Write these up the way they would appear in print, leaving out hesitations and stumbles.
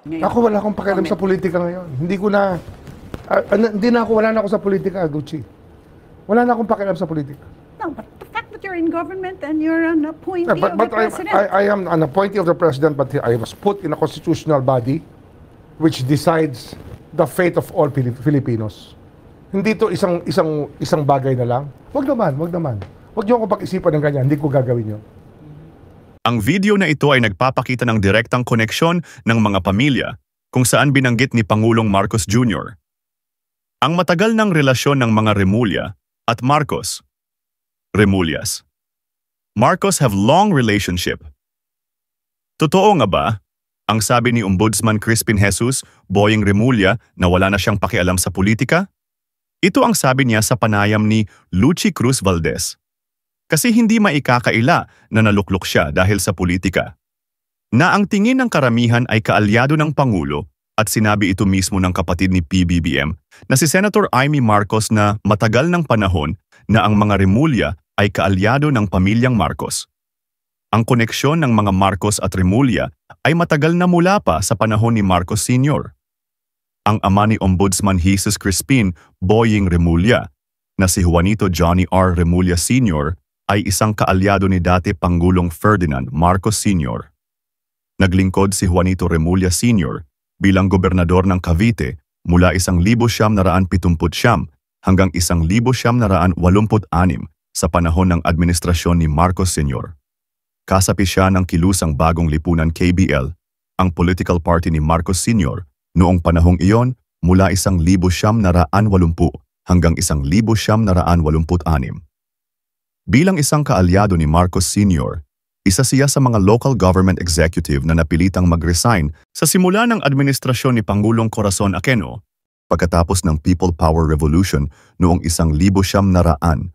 ngayon? Ako wala akong pakialam sa politika ngayon. Hindi ko na, wala na ako sa politika, Gucci. Wala na akong pakialam sa politika. No, but the fact that you're in government and you're an appointee Yeah, of the president. I am an appointee of the president, but I was put in a constitutional body which decides the fate of all Filipinos. Hindi to isang bagay na lang. Wag naman. Wag niyo akong pag-isipan ng ganyan. Hindi ko gagawin yun. Ang video na ito ay nagpapakita ng direktang koneksyon ng mga pamilya kung saan binanggit ni Pangulong Marcos Jr. ang matagal ng relasyon ng mga Remulla at Marcos. Remullas. Marcos have long relationship. Totoo nga ba? Ang sabi ni Ombudsman Crispin Jesus, Boying Remulla, na wala na siyang pakialam sa politika? Ito ang sabi niya sa panayam ni Lucy Cruz Valdez. Kasi hindi maikakaila na naluklok siya dahil sa politika. Na ang tingin ng karamihan ay kaalyado ng Pangulo at sinabi ito mismo ng kapatid ni PBBM na si Senator Amy Marcos na matagal ng panahon na ang mga Remulla ay kaalyado ng pamilyang Marcos. Ang koneksyon ng mga Marcos at Remulla ay matagal na mula pa sa panahon ni Marcos Sr. Ang ama ni Ombudsman Jesus Crispin Boying Remulla na si Juanito Johnny R. Remulla Sr. ay isang kaalyado ni dati Pangulong Ferdinand Marcos Sr. Naglingkod si Juanito Remulla Sr. bilang gobernador ng Cavite mula 1979 hanggang 1986 sa panahon ng administrasyon ni Marcos Sr. Kasapi siya ng kilusang bagong lipunan KBL, ang political party ni Marcos Sr. noong panahong iyon mula 1980 hanggang 1986. Bilang isang kaalyado ni Marcos Sr., isa siya sa mga local government executive na napilitang mag-resign sa simula ng administrasyon ni Pangulong Corazon Aquino pagkatapos ng People Power Revolution noong 1986.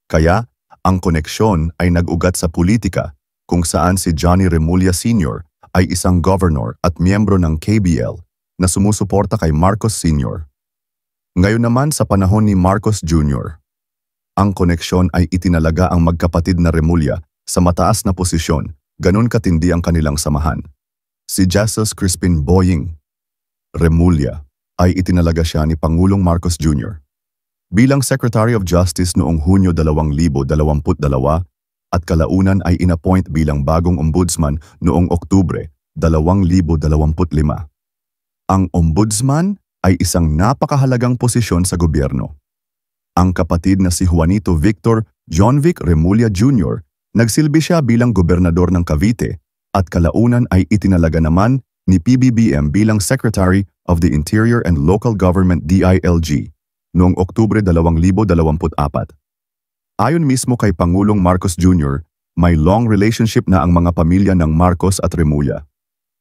Kaya, ang koneksyon ay nag-ugat sa politika kung saan si Johnny Remulla Sr. ay isang governor at miyembro ng KBL na sumusuporta kay Marcos Sr. Ngayon naman sa panahon ni Marcos Jr., ang koneksyon ay itinalaga ang magkapatid na Remulla sa mataas na posisyon, ganun katindi ang kanilang samahan. Si Jesus Crispin Boying Remulla ay itinalaga siya ni Pangulong Marcos Jr. bilang Secretary of Justice noong Hunyo 2022 at kalaunan ay inappoint bilang bagong ombudsman noong Oktubre 2025. Ang ombudsman ay isang napakahalagang posisyon sa gobyerno. Ang kapatid na si Juanito Victor John Vic Remulla Jr. nagsilbi siya bilang gobernador ng Cavite at kalaunan ay itinalaga naman ni PBBM bilang Secretary of the Interior and Local Government DILG noong Oktubre 2024. Ayon mismo kay Pangulong Marcos Jr., may long relationship na ang mga pamilya ng Marcos at Remulla.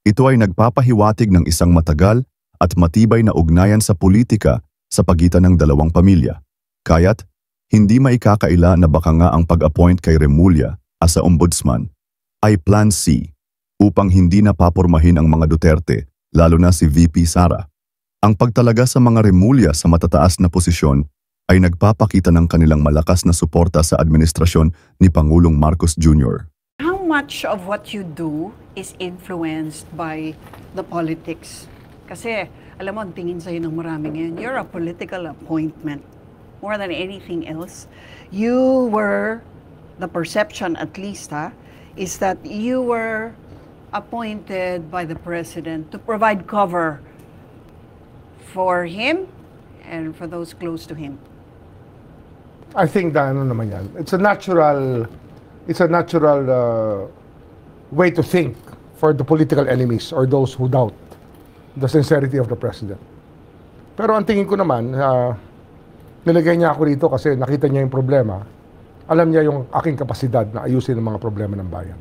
Ito ay nagpapahiwatig ng isang matagal at matibay na ugnayan sa politika sa pagitan ng dalawang pamilya. Kaya't, hindi maikakaila na baka nga ang pag-appoint kay Remulla as a ombudsman ay Plan C upang hindi napapurmahin ang mga Duterte, lalo na si VP Sara. Ang pagtalaga sa mga Remulla sa matataas na posisyon ay nagpapakita ng kanilang malakas na suporta sa administrasyon ni Pangulong Marcos Jr. How much of what you do is influenced by the politics? Kasi, alam mo, ang tingin sa'yo ng marami ngayon, you're a political appointment. More than anything else, you were, the perception at least, is that you were appointed by the president to provide cover for him and for those close to him. I think that ano naman yan. It's a natural way to think for the political enemies or those who doubt the sincerity of the president. Pero ang tingin ko naman, nilagay niya ako rito kasi nakita niya yung problema. Alam niya yung aking kapasidad na ayusin ang mga problema ng bayan.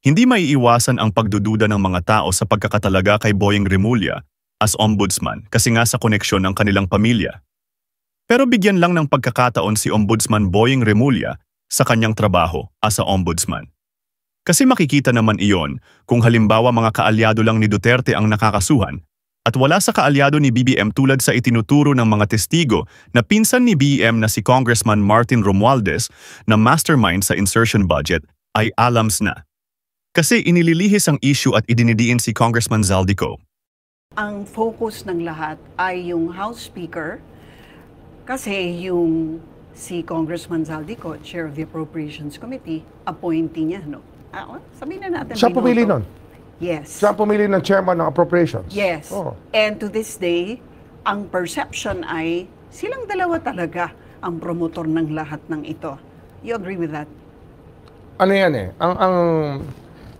Hindi maiiwasan ang pagdududa ng mga tao sa pagkakatalaga kay Boying Remulla as ombudsman kasi nga sa koneksyon ng kanilang pamilya. Pero bigyan lang ng pagkakataon si Ombudsman Boying Remulla sa kanyang trabaho as a ombudsman. Kasi makikita naman iyon kung halimbawa mga kaalyado lang ni Duterte ang nakakasuhan at wala sa kaalyado ni BBM tulad sa itinuturo ng mga testigo na pinsan ni BBM na si Congressman Martin Romualdez na mastermind sa insertion budget ay alams na. Kasi inililihis ang issue at idinidiin si Congressman Zaldico. Ang focus ng lahat ay yung House Speaker kasi yung si Congressman Zaldico, Chair of the Appropriations Committee, appointee niya, no? Sabihin na natin. Siya pumili nun. Yes. Siya pumili ng chairman ng appropriations. Yes. Oh. And to this day, ang perception ay silang dalawa talaga ang promotor ng lahat ng ito. You agree with that? Ano yan eh?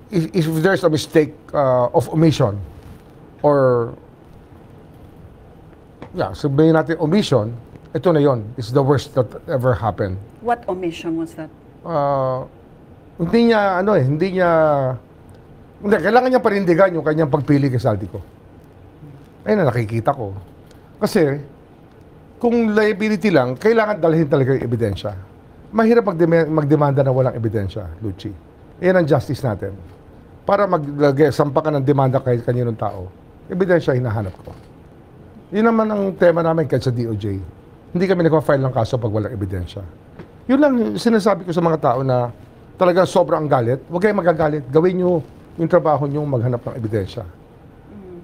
If there's a mistake of omission or sabihin natin omission, ito na yon. It's the worst that ever happened. What omission was that? Hindi kailangan niya parindigan yung kanyang pagpili kay Zaldico. Ayun na nakikita ko. Kasi, kung liability lang, kailangan dalhin talaga yung ebidensya. Mahirap magdemanda na walang ebidensya, Luchi. Yan ang justice natin. Para sampa ka ng demanda kahit kaninong tao, ebidensya hinahanap ko. Yun naman ang tema namin kahit sa DOJ. Hindi kami nagpa-file ng kaso pag walang ebidensya. Yun lang sinasabi ko sa mga tao na talagang sobrang galit. Huwag kayong magagalit. Gawin nyo yung trabaho nyo maghanap ng ebidensya.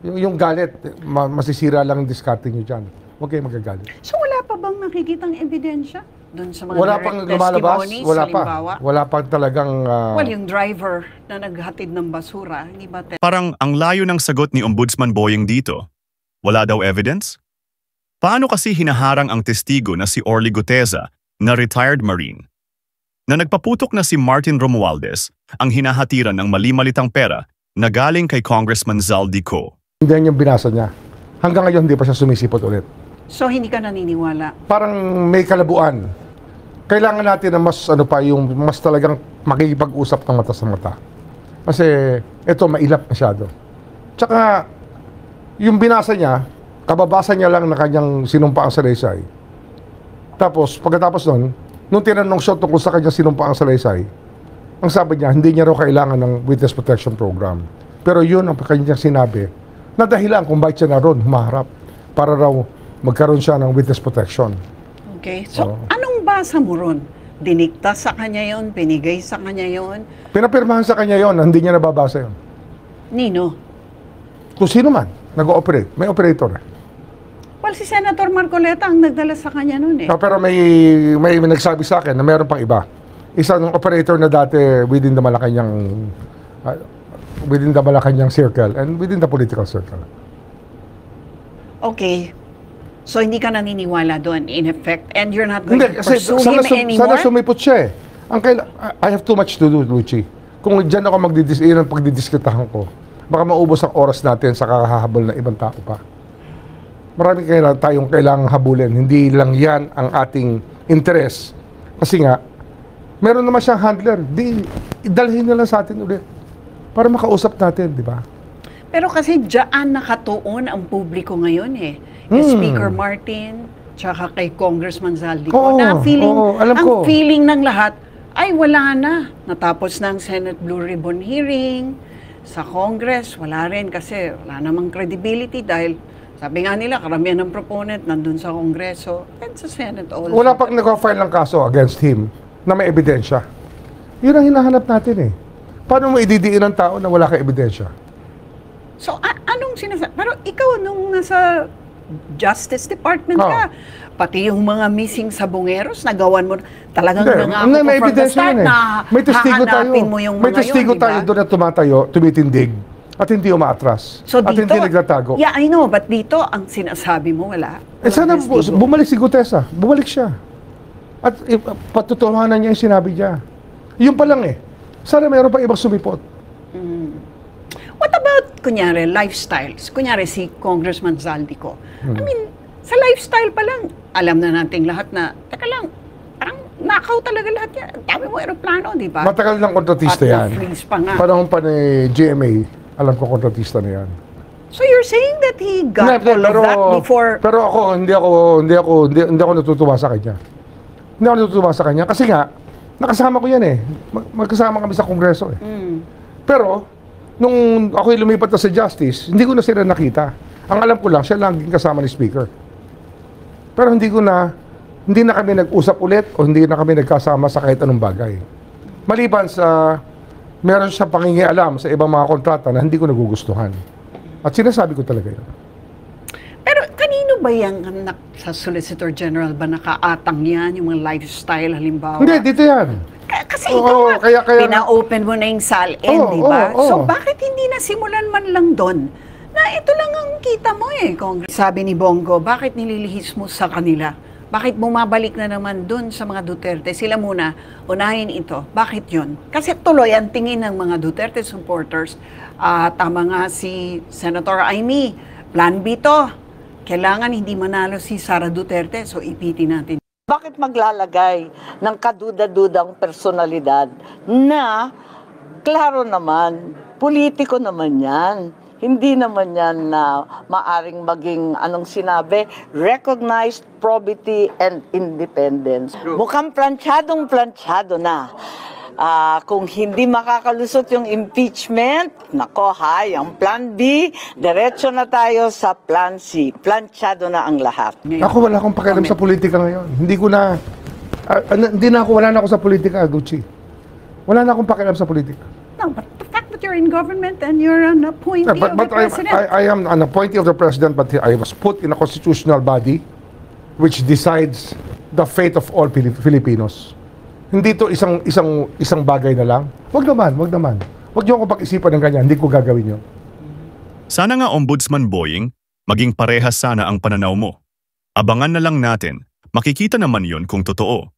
Yung galit, masisira lang yung diskarte nyo dyan. Huwag kayong magagalit. So wala pa bang nakikitang ebidensya? Doon sa mga Wala direct pang lumalabas, testimonies, wala pa. halimbawa? Wala pa talagang... Well, yung driver na naghatid ng basura, hindi ba? Parang ang layo ng sagot ni Ombudsman Boyeng dito. Wala daw evidence? Paano kasi hinaharang ang testigo na si Orly Guteza, na retired Marine, na nagpaputok na si Martin Romualdez ang hinahatiran ng mali-malitang pera na galing kay Congressman Zaldico? Hindi yan yung binasa niya. Hanggang ngayon, hindi pa siya sumisipot ulit. So hindi ka naniniwala? Parang may kalabuan. Kailangan natin na mas talagang makikipag-usap ng mata sa mata. Kasi ito, mailap masyado. Tsaka, yung binasa niya, kababasa niya lang na kanyang sinumpaang salaysay. Tapos, pagkatapos nun, nung tinanong siya tungkol sa kanyang sinumpaang salaysay, ang sabi niya, hindi niya raw kailangan ng Witness Protection Program. Pero yun ang kanyang sinabi, na dahilan kung bakit siya na ron humaharap para raw magkaroon siya ng witness protection. Okay. So, anong basa mo ron? Dinikta sa kanya yon, pinigay sa kanya yon? Pinapirmahan sa kanya yon, hindi niya nababasa yon. Nino? Kung sino man, nag-ooperate. May operator. Well, si Senator Marcoleta ang nagdala sa kanya nun eh. Pero may nagsabi sa akin na mayroon pang iba. Isa ng operator na dati within the Malacanang circle and within the political circle. Okay. So, hindi ka naniniwala doon, in effect, and you're not going to Kasi pursue him anymore? sana sumipot siya eh. I have too much to do, Luchi. Kung dyan ako yun ang pagdidiskitahan ko, baka maubos ang oras natin sa kakahabol ng ibang tao pa. Marami tayong kailangang habulin. Hindi lang yan ang ating interest. Kasi nga, meron naman siyang handler. Idalhin na lang sa atin ulit. Para makausap natin, di ba? Pero kasi dyan nakatuon ang publiko ngayon eh. Kay Speaker Martin, tsaka kay Congressman Zaldico. Ang feeling ng lahat ay wala na. Natapos na ang Senate Blue Ribbon hearing. Sa Congress, wala rin kasi wala namang credibility dahil sabi nga nila, karamihan ng proponent nandun sa Kongreso and sa Senate also. Wala pang nag-file ng kaso against him na may ebidensya. Yun ang hinahanap natin eh. Paano mo ididiin ng tao na wala ka ebidensya? So, anong sinasabi? Pero ikaw, nung nasa Justice Department ka, pati yung mga missing sabongeros, nagawan mo, talagang nangako may from the start na may testigo tayo. hahanapin mo yung may mga testigo yun, tayo diba? doon na tumatayo, tumitindig, at hindi umaatras. So at dito, hindi nagtatago. Yeah, I know, but dito, ang sinasabi mo, wala. Sana testigo. bumalik si Gutesa. Bumalik siya. At patutuhanan niya yung sinabi niya. Yun pa lang eh. Sana mayroon pa ibang sumipot. What about, kunyari, lifestyles? Kunyari, si Congressman Zaldico. I mean, sa lifestyle pa lang, alam na nating lahat na, teka lang, parang nakaw talaga lahat yan. Dami mo aeroplano, di ba? Matagal ng kontratista At yan. na-freeze pa nga. Panahon pa ni GMA, alam ko kontratista na yan. So you're saying that he got all of that before... Pero ako, hindi ako natutuwa sa kanya. Hindi ako natutuwa sa kanya. Kasi nga, nakasama ko yan eh. Magkasama kami sa Kongreso eh. Pero, nung ako'y lumipat na sa Justice, hindi ko na sila nakita. Ang alam ko lang, siya laging kasama ni Speaker. Pero hindi na kami nag-usap ulit o hindi na kami nagkasama sa kahit anong bagay. Maliban sa meron siya pangingialam sa ibang mga kontrata na hindi ko nagugustuhan. At sinasabi ko talaga yun. Pero kanino ba yan sa Solicitor General ba nakaatang yan, yung mga lifestyle halimbawa? Hindi, dito yan. Kasi Oo, ito nga, kaya pina-open mo na yung SALN, Oo, di ba? oo, oo. So bakit hindi nasimulan man lang doon? Na ito lang ang kita mo Congress. Sabi ni Bongo, bakit nililihis mo sa kanila? Bakit bumabalik na naman doon sa mga Duterte? Sila muna, unahin ito. Bakit yun? Kasi tuloy ang tingin ng mga Duterte supporters. Tama nga si Senator Amy, Plan B to. Kailangan hindi manalo si Sara Duterte, so ipitin natin. Bakit maglalagay ng kaduda-dudang personalidad na, klaro naman, politiko naman yan. Hindi naman yan na maaring maging, anong sinabi, recognized probity and independence. Mukhang plantsadong-plantsado na. Kung hindi makakalusot yung impeachment, nako ang plan B, diretso na tayo sa plan C. Plantsado na ang lahat. Ako wala akong pakialam sa politika ngayon. Hindi ko na, wala na ako sa politika, Gucci. Wala na akong pakialam sa politika. No, but the fact that you're in government and you're an appointee of the president. I am an appointee of the president, but I was put in a constitutional body which decides the fate of all Filipinos. Hindi to isang bagay na lang. Wag naman. Wag niyo ako pag-isipan ng ganyan. Hindi ko gagawin yun. Sana nga Ombudsman Boying, maging parehas sana ang pananaw mo. Abangan na lang natin, makikita naman yon kung totoo.